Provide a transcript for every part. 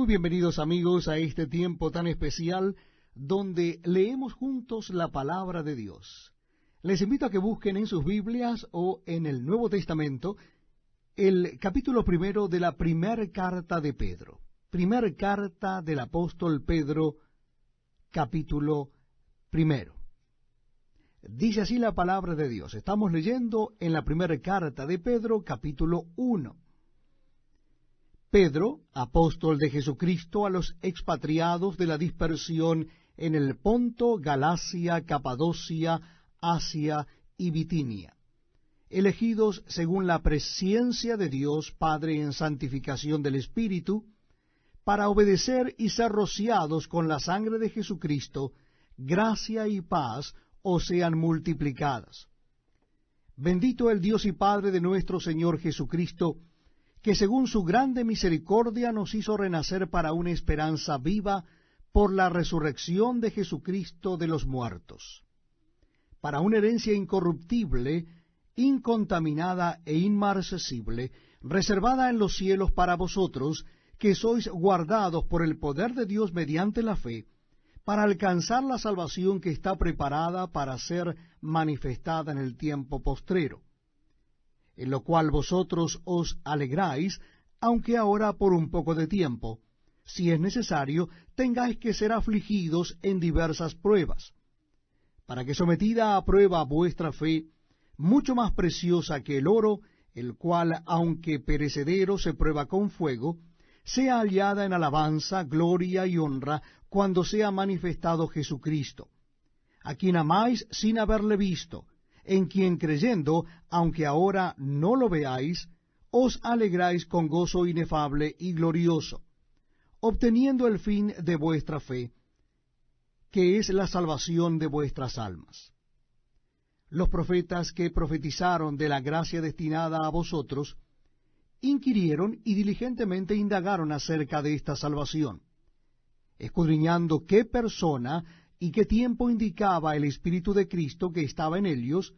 Muy bienvenidos amigos a este tiempo tan especial donde leemos juntos la palabra de Dios. Les invito a que busquen en sus Biblias o en el Nuevo Testamento el capítulo 1 de la primera carta de Pedro. Primera carta del apóstol Pedro, capítulo 1. Dice así la palabra de Dios. Estamos leyendo en la primera carta de Pedro, capítulo 1. Pedro, apóstol de Jesucristo, a los expatriados de la dispersión en el Ponto, Galacia, Capadocia, Asia y Bitinia, elegidos según la presciencia de Dios Padre en santificación del Espíritu, para obedecer y ser rociados con la sangre de Jesucristo, gracia y paz os sean multiplicadas. Bendito el Dios y Padre de nuestro Señor Jesucristo, que según su grande misericordia nos hizo renacer para una esperanza viva por la resurrección de Jesucristo de los muertos, para una herencia incorruptible, incontaminada e inmarcesible, reservada en los cielos para vosotros, que sois guardados por el poder de Dios mediante la fe, para alcanzar la salvación que está preparada para ser manifestada en el tiempo postrero, en lo cual vosotros os alegráis, aunque ahora por un poco de tiempo, si es necesario, tengáis que ser afligidos en diversas pruebas, para que sometida a prueba vuestra fe, mucho más preciosa que el oro, el cual, aunque perecedero, se prueba con fuego, sea hallada en alabanza, gloria y honra, cuando sea manifestado Jesucristo, a quien amáis sin haberle visto, en quien creyendo, aunque ahora no lo veáis, os alegráis con gozo inefable y glorioso, obteniendo el fin de vuestra fe, que es la salvación de vuestras almas. Los profetas que profetizaron de la gracia destinada a vosotros, inquirieron y diligentemente indagaron acerca de esta salvación, escudriñando qué persona y qué tiempo indicaba el Espíritu de Cristo que estaba en ellos,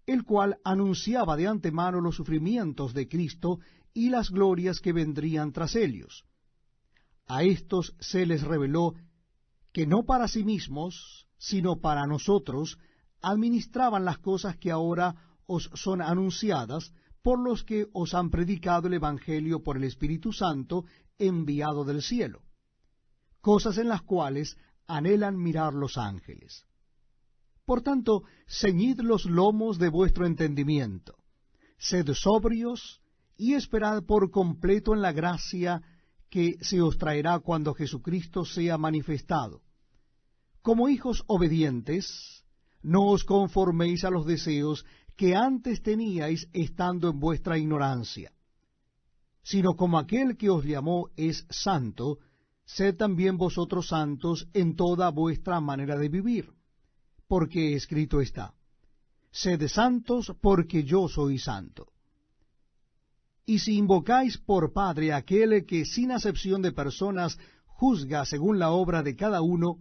el cual anunciaba de antemano los sufrimientos de Cristo y las glorias que vendrían tras ellos. A éstos se les reveló que no para sí mismos, sino para nosotros, administraban las cosas que ahora os son anunciadas por los que os han predicado el Evangelio por el Espíritu Santo enviado del cielo, cosas en las cuales anhelan mirar los ángeles. Por tanto, ceñid los lomos de vuestro entendimiento, sed sobrios y esperad por completo en la gracia que se os traerá cuando Jesucristo sea manifestado. Como hijos obedientes, no os conforméis a los deseos que antes teníais estando en vuestra ignorancia, sino como aquel que os llamó es santo, sed también vosotros santos en toda vuestra manera de vivir, porque escrito está, sed santos porque yo soy santo. Y si invocáis por Padre a aquel que sin acepción de personas juzga según la obra de cada uno,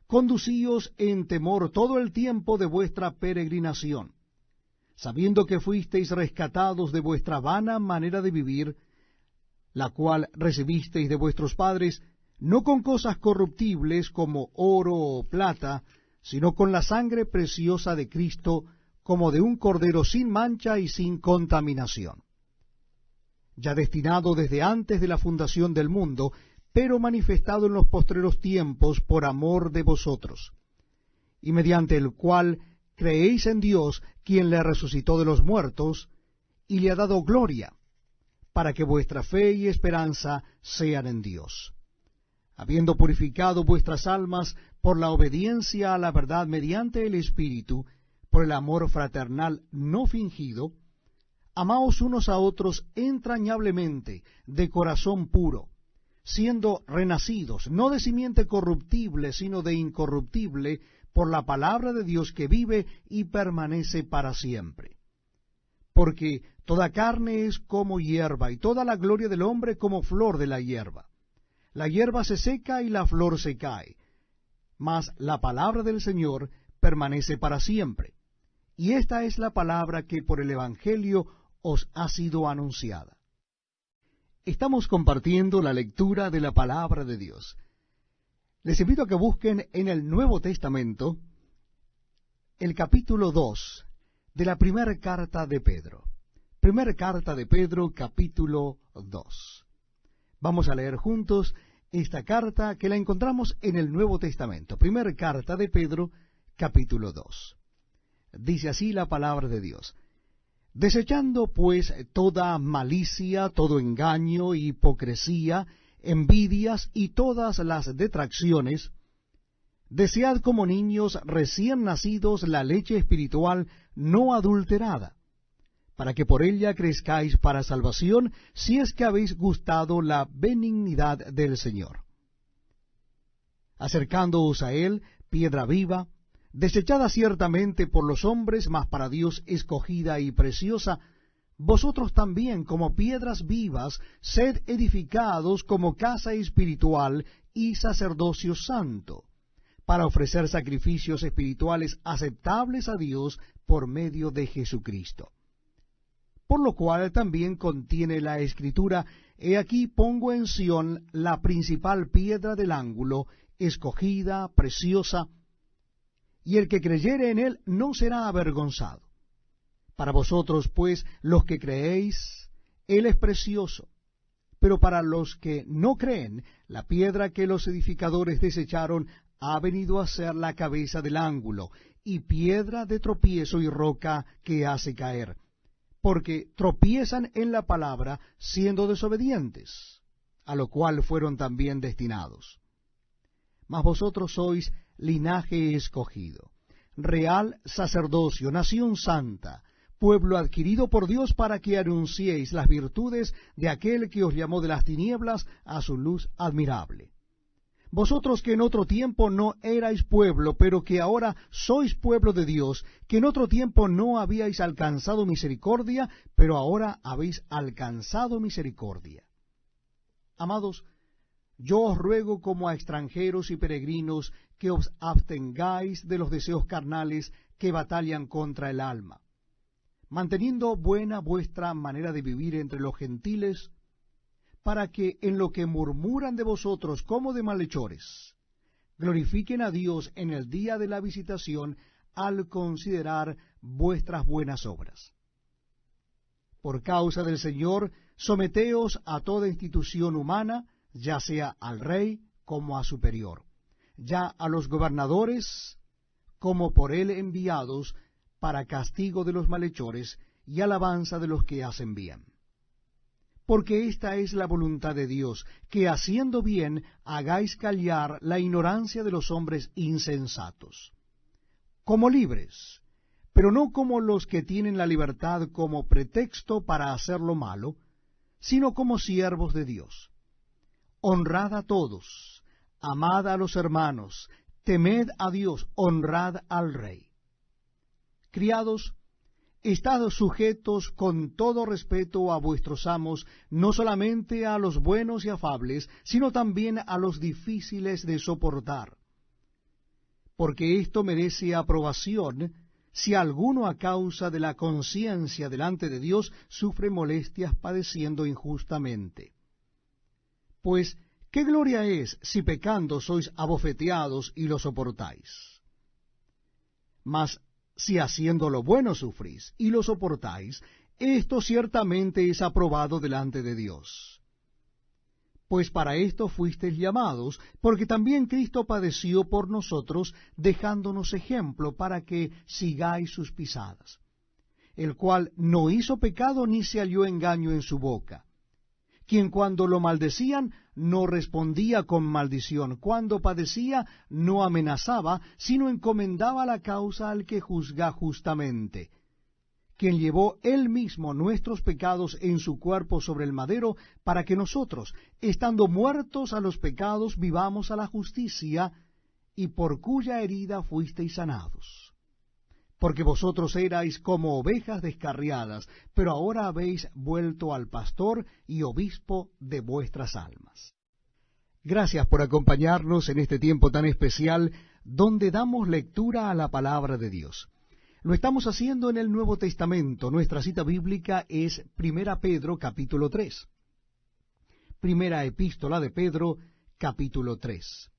conducíos en temor todo el tiempo de vuestra peregrinación, sabiendo que fuisteis rescatados de vuestra vana manera de vivir, la cual recibisteis de vuestros padres, no con cosas corruptibles como oro o plata, sino con la sangre preciosa de Cristo, como de un cordero sin mancha y sin contaminación, ya destinado desde antes de la fundación del mundo, pero manifestado en los postreros tiempos por amor de vosotros, y mediante el cual creéis en Dios, quien le resucitó de los muertos, y le ha dado gloria, para que vuestra fe y esperanza sean en Dios, habiendo purificado vuestras almas por la obediencia a la verdad mediante el Espíritu, por el amor fraternal no fingido, amaos unos a otros entrañablemente, de corazón puro, siendo renacidos, no de simiente corruptible, sino de incorruptible, por la palabra de Dios que vive y permanece para siempre. Porque toda carne es como hierba, y toda la gloria del hombre como flor de la hierba. La hierba se seca y la flor se cae, mas la palabra del Señor permanece para siempre. Y esta es la palabra que por el Evangelio os ha sido anunciada. Estamos compartiendo la lectura de la palabra de Dios. Les invito a que busquen en el Nuevo Testamento el capítulo 2 de la primera carta de Pedro. Primera carta de Pedro, capítulo 2. Vamos a leer juntos esta carta que la encontramos en el Nuevo Testamento. Primera carta de Pedro, capítulo 2. Dice así la palabra de Dios. Desechando pues toda malicia, todo engaño, hipocresía, envidias y todas las detracciones, desead como niños recién nacidos la leche espiritual no adulterada, para que por ella crezcáis para salvación, si es que habéis gustado la benignidad del Señor. Acercándoos a él, piedra viva, desechada ciertamente por los hombres, mas para Dios escogida y preciosa, vosotros también, como piedras vivas, sed edificados como casa espiritual y sacerdocio santo, para ofrecer sacrificios espirituales aceptables a Dios por medio de Jesucristo. Por lo cual también contiene la Escritura, he aquí pongo en Sión la principal piedra del ángulo, escogida, preciosa, y el que creyere en él no será avergonzado. Para vosotros, pues, los que creéis, él es precioso, pero para los que no creen, la piedra que los edificadores desecharon ha venido a ser la cabeza del ángulo, y piedra de tropiezo y roca que hace caer, porque tropiezan en la palabra siendo desobedientes, a lo cual fueron también destinados. Mas vosotros sois linaje escogido, real sacerdocio, nación santa, pueblo adquirido por Dios para que anunciéis las virtudes de aquel que os llamó de las tinieblas a su luz admirable. Vosotros que en otro tiempo no erais pueblo, pero que ahora sois pueblo de Dios, que en otro tiempo no habíais alcanzado misericordia, pero ahora habéis alcanzado misericordia. Amados, yo os ruego como a extranjeros y peregrinos que os abstengáis de los deseos carnales que batallan contra el alma, manteniendo buena vuestra manera de vivir entre los gentiles, para que en lo que murmuran de vosotros como de malhechores, glorifiquen a Dios en el día de la visitación al considerar vuestras buenas obras. Por causa del Señor, someteos a toda institución humana, ya sea al rey como a superior, ya a los gobernadores como por él enviados para castigo de los malhechores y alabanza de los que hacen bien. Porque esta es la voluntad de Dios, que haciendo bien hagáis callar la ignorancia de los hombres insensatos, como libres, pero no como los que tienen la libertad como pretexto para hacer lo malo, sino como siervos de Dios. Honrad a todos, amad a los hermanos, temed a Dios, honrad al Rey. Criados, estad sujetos con todo respeto a vuestros amos, no solamente a los buenos y afables, sino también a los difíciles de soportar. Porque esto merece aprobación, si alguno a causa de la conciencia delante de Dios sufre molestias padeciendo injustamente. Pues, ¿qué gloria es si pecando sois abofeteados y lo soportáis? Mas, si haciendo lo bueno sufrís y lo soportáis, esto ciertamente es aprobado delante de Dios. Pues para esto fuisteis llamados, porque también Cristo padeció por nosotros, dejándonos ejemplo para que sigáis sus pisadas, el cual no hizo pecado ni se halló engaño en su boca, quien cuando lo maldecían no respondía con maldición, cuando padecía no amenazaba, sino encomendaba la causa al que juzga justamente, quien llevó él mismo nuestros pecados en su cuerpo sobre el madero, para que nosotros, estando muertos a los pecados, vivamos a la justicia, y por cuya herida fuisteis sanados. Porque vosotros erais como ovejas descarriadas, pero ahora habéis vuelto al pastor y obispo de vuestras almas. Gracias por acompañarnos en este tiempo tan especial, donde damos lectura a la palabra de Dios. Lo estamos haciendo en el Nuevo Testamento. Nuestra cita bíblica es 1 Pedro capítulo 3. Primera epístola de Pedro, capítulo 3.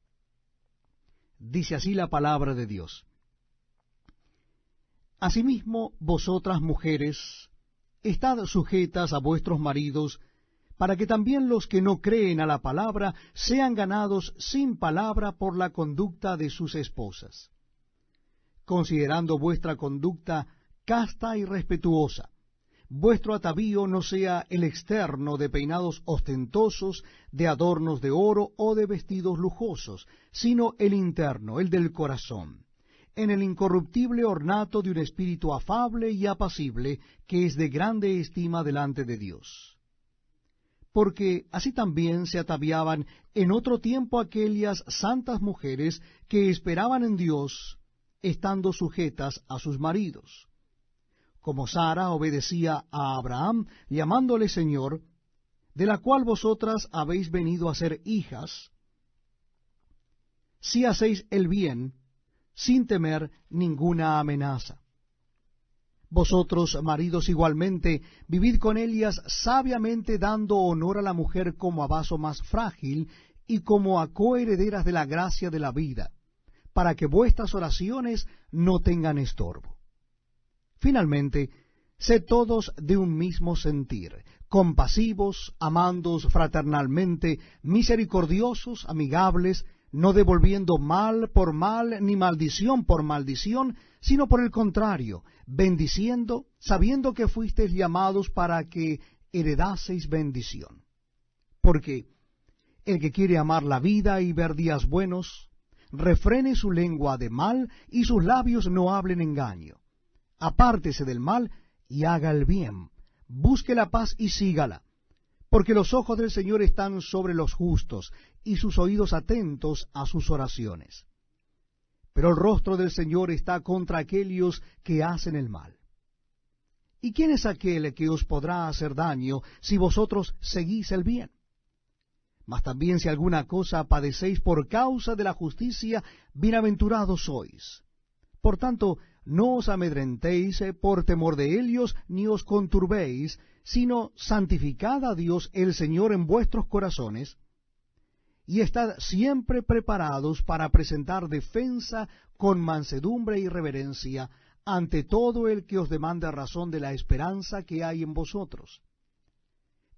Dice así la palabra de Dios. Asimismo, vosotras mujeres, estad sujetas a vuestros maridos, para que también los que no creen a la palabra sean ganados sin palabra por la conducta de sus esposas, considerando vuestra conducta casta y respetuosa. Vuestro atavío no sea el externo de peinados ostentosos, de adornos de oro o de vestidos lujosos, sino el interno, el del corazón, en el incorruptible ornato de un espíritu afable y apacible, que es de grande estima delante de Dios. Porque así también se ataviaban en otro tiempo aquellas santas mujeres que esperaban en Dios, estando sujetas a sus maridos. Como Sara obedecía a Abraham, llamándole Señor, de la cual vosotras habéis venido a ser hijas, si hacéis el bien, sin temer ninguna amenaza. Vosotros, maridos, igualmente, vivid con ellas sabiamente, dando honor a la mujer como a vaso más frágil y como a coherederas de la gracia de la vida, para que vuestras oraciones no tengan estorbo. Finalmente, sed todos de un mismo sentir, compasivos, amándoos fraternalmente, misericordiosos, amigables, no devolviendo mal por mal, ni maldición por maldición, sino por el contrario, bendiciendo, sabiendo que fuisteis llamados para que heredaseis bendición. Porque el que quiere amar la vida y ver días buenos, refrene su lengua de mal y sus labios no hablen engaño. Apártese del mal y haga el bien, busque la paz y sígala, porque los ojos del Señor están sobre los justos, y sus oídos atentos a sus oraciones. Pero el rostro del Señor está contra aquellos que hacen el mal. ¿Y quién es aquel que os podrá hacer daño si vosotros seguís el bien? Mas también si alguna cosa padecéis por causa de la justicia, bienaventurados sois. Por tanto, no os amedrentéis por temor de ellos, ni os conturbéis, sino santificad a Dios el Señor en vuestros corazones, y estad siempre preparados para presentar defensa con mansedumbre y reverencia ante todo el que os demande razón de la esperanza que hay en vosotros,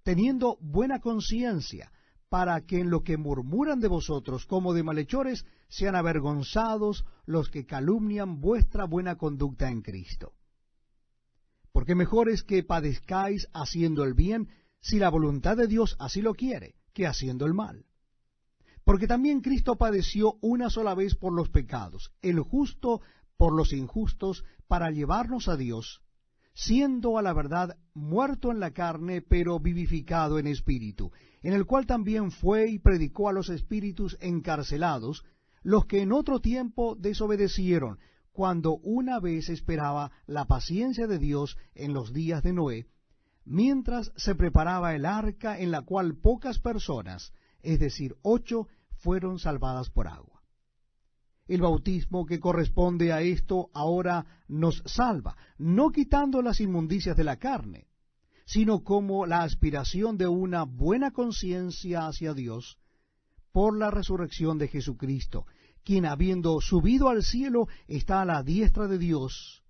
teniendo buena conciencia, para que en lo que murmuran de vosotros como de malhechores sean avergonzados los que calumnian vuestra buena conducta en Cristo. Porque mejor es que padezcáis haciendo el bien, si la voluntad de Dios así lo quiere, que haciendo el mal. Porque también Cristo padeció una sola vez por los pecados, el justo por los injustos, para llevarnos a Dios, siendo a la verdad muerto en la carne, pero vivificado en espíritu, en el cual también fue y predicó a los espíritus encarcelados, los que en otro tiempo desobedecieron, cuando una vez esperaba la paciencia de Dios en los días de Noé, mientras se preparaba el arca, en la cual pocas personas, es decir, 8, fueron salvadas por agua. El bautismo que corresponde a esto ahora nos salva, no quitando las inmundicias de la carne, sino como la aspiración de una buena conciencia hacia Dios por la resurrección de Jesucristo, quien habiendo subido al cielo está a la diestra de Dios,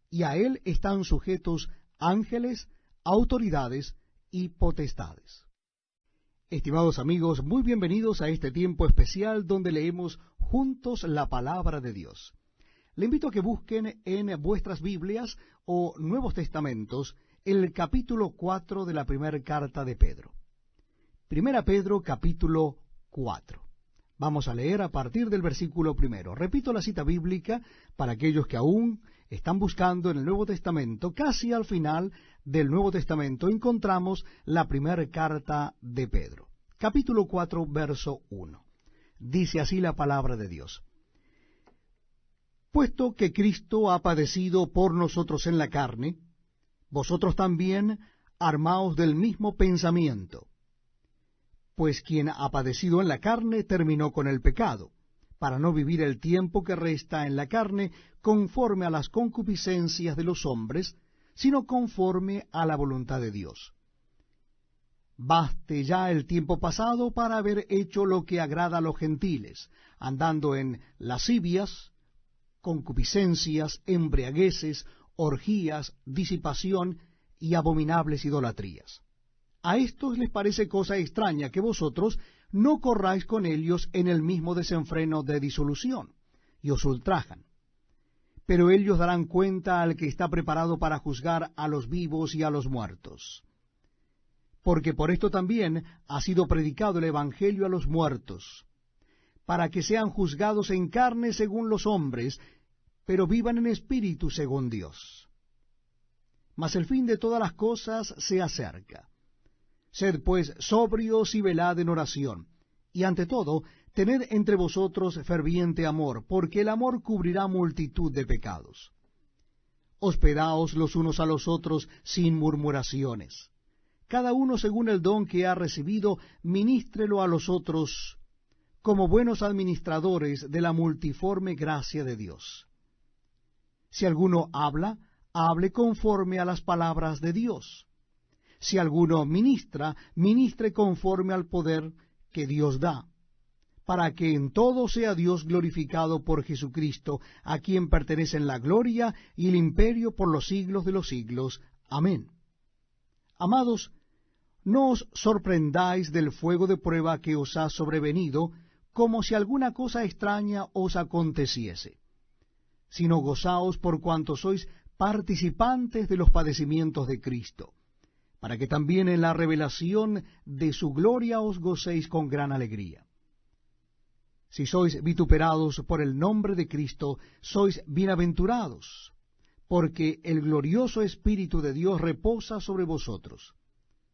y a él están sujetos ángeles, autoridades y potestades. Estimados amigos, muy bienvenidos a este tiempo especial donde leemos juntos la palabra de Dios. Le invito a que busquen en vuestras Biblias o Nuevos Testamentos el capítulo 4 de la primera carta de Pedro. Primera Pedro, capítulo 4. Vamos a leer a partir del versículo 1. Repito la cita bíblica para aquellos que aún están buscando en el Nuevo Testamento. Casi al final del Nuevo Testamento encontramos la primera carta de Pedro. Capítulo 4, verso 1. Dice así la palabra de Dios. Puesto que Cristo ha padecido por nosotros en la carne, vosotros también armaos del mismo pensamiento. Pues quien ha padecido en la carne terminó con el pecado, para no vivir el tiempo que resta en la carne conforme a las concupiscencias de los hombres, sino conforme a la voluntad de Dios. Baste ya el tiempo pasado para haber hecho lo que agrada a los gentiles, andando en lascivias, concupiscencias, embriagueces, orgías, disipación y abominables idolatrías. A estos les parece cosa extraña que vosotros no corráis con ellos en el mismo desenfreno de disolución, y os ultrajan. Pero ellos darán cuenta al que está preparado para juzgar a los vivos y a los muertos. Porque por esto también ha sido predicado el Evangelio a los muertos, para que sean juzgados en carne según los hombres, pero vivan en espíritu según Dios. Mas el fin de todas las cosas se acerca. Sed pues sobrios y velad en oración, y ante todo, tened entre vosotros ferviente amor, porque el amor cubrirá multitud de pecados. Hospedaos los unos a los otros sin murmuraciones. Cada uno según el don que ha recibido, ministrelo a los otros, como buenos administradores de la multiforme gracia de Dios. Si alguno habla, hable conforme a las palabras de Dios. Si alguno ministra, ministre conforme al poder que Dios da, para que en todo sea Dios glorificado por Jesucristo, a quien pertenecen la gloria y el imperio por los siglos de los siglos. Amén. Amados, no os sorprendáis del fuego de prueba que os ha sobrevenido, como si alguna cosa extraña os aconteciese, sino gozaos por cuanto sois participantes de los padecimientos de Cristo, para que también en la revelación de su gloria os gocéis con gran alegría. Si sois vituperados por el nombre de Cristo, sois bienaventurados, porque el glorioso Espíritu de Dios reposa sobre vosotros.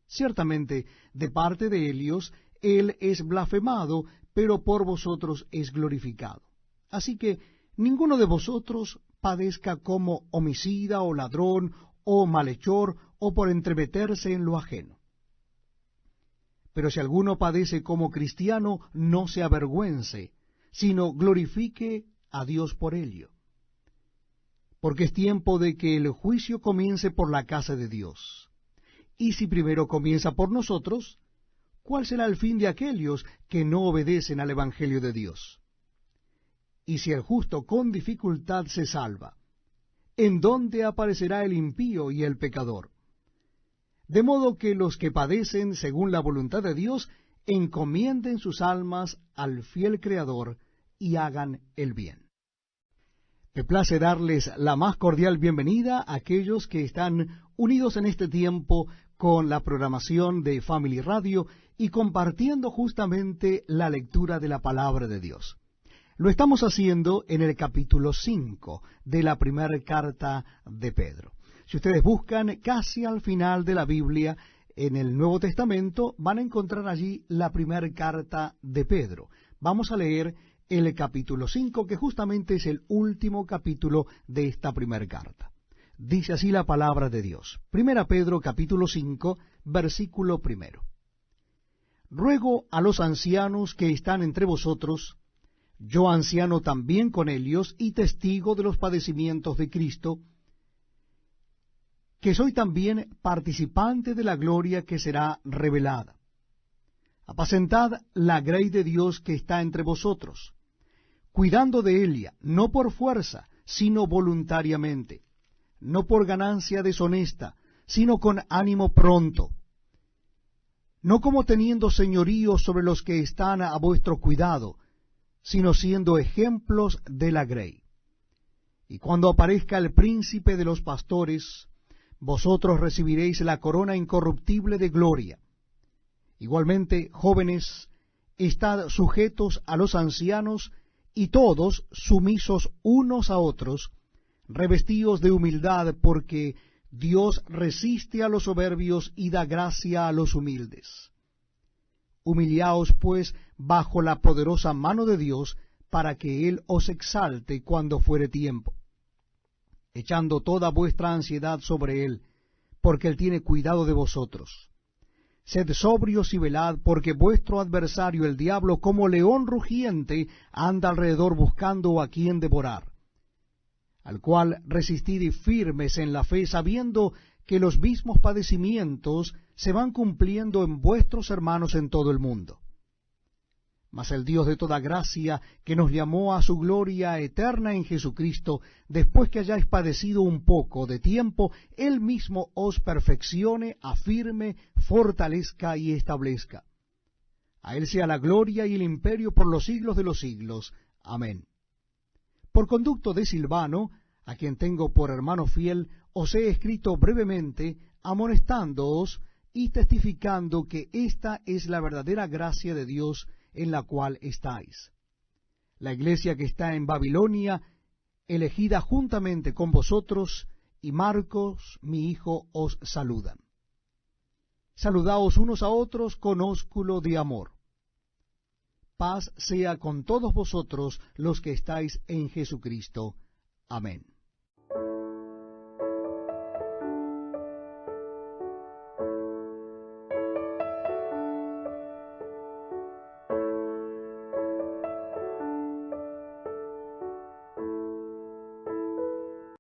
Ciertamente, de parte de ellos, él es blasfemado, pero por vosotros es glorificado. Así que ninguno de vosotros padezca como homicida o ladrón o malhechor o por entremeterse en lo ajeno. Pero si alguno padece como cristiano, no se avergüence, sino glorifique a Dios por ello. Porque es tiempo de que el juicio comience por la casa de Dios. Y si primero comienza por nosotros, ¿cuál será el fin de aquellos que no obedecen al Evangelio de Dios? Y si el justo con dificultad se salva, ¿en dónde aparecerá el impío y el pecador? De modo que los que padecen según la voluntad de Dios encomienden sus almas al fiel Creador y hagan el bien. Me place darles la más cordial bienvenida a aquellos que están unidos en este tiempo con la programación de Family Radio y compartiendo justamente la lectura de la Palabra de Dios. Lo estamos haciendo en el capítulo 5 de la primera carta de Pedro. Si ustedes buscan casi al final de la Biblia, en el Nuevo Testamento, van a encontrar allí la primera carta de Pedro. Vamos a leer el capítulo 5, que justamente es el último capítulo de esta primera carta. Dice así la palabra de Dios. Primera Pedro, capítulo 5, versículo 1. Ruego a los ancianos que están entre vosotros, yo anciano también con ellos y testigo de los padecimientos de Cristo, que soy también participante de la gloria que será revelada. Apacentad la grey de Dios que está entre vosotros, cuidando de ella, no por fuerza, sino voluntariamente, no por ganancia deshonesta, sino con ánimo pronto, no como teniendo señorío sobre los que están a vuestro cuidado, sino siendo ejemplos de la grey. Y cuando aparezca el príncipe de los pastores, vosotros recibiréis la corona incorruptible de gloria. Igualmente, jóvenes, estad sujetos a los ancianos, y todos sumisos unos a otros, revestidos de humildad, porque Dios resiste a los soberbios y da gracia a los humildes. Humillaos, pues, bajo la poderosa mano de Dios, para que Él os exalte cuando fuere tiempo, echando toda vuestra ansiedad sobre Él, porque Él tiene cuidado de vosotros. Sed sobrios y velad, porque vuestro adversario el diablo, como león rugiente, anda alrededor buscando a quien devorar, al cual resistid y firmes en la fe, sabiendo que los mismos padecimientos se van cumpliendo en vuestros hermanos en todo el mundo. Mas el Dios de toda gracia, que nos llamó a su gloria eterna en Jesucristo, después que hayáis padecido un poco de tiempo, Él mismo os perfeccione, afirme, fortalezca y establezca. A Él sea la gloria y el imperio por los siglos de los siglos. Amén. Por conducto de Silvano, a quien tengo por hermano fiel, os he escrito brevemente, amonestándoos y testificando que esta es la verdadera gracia de Dios en la cual estáis. La iglesia que está en Babilonia, elegida juntamente con vosotros, y Marcos, mi hijo, os saludan. Saludaos unos a otros con ósculo de amor. Paz sea con todos vosotros los que estáis en Jesucristo. Amén.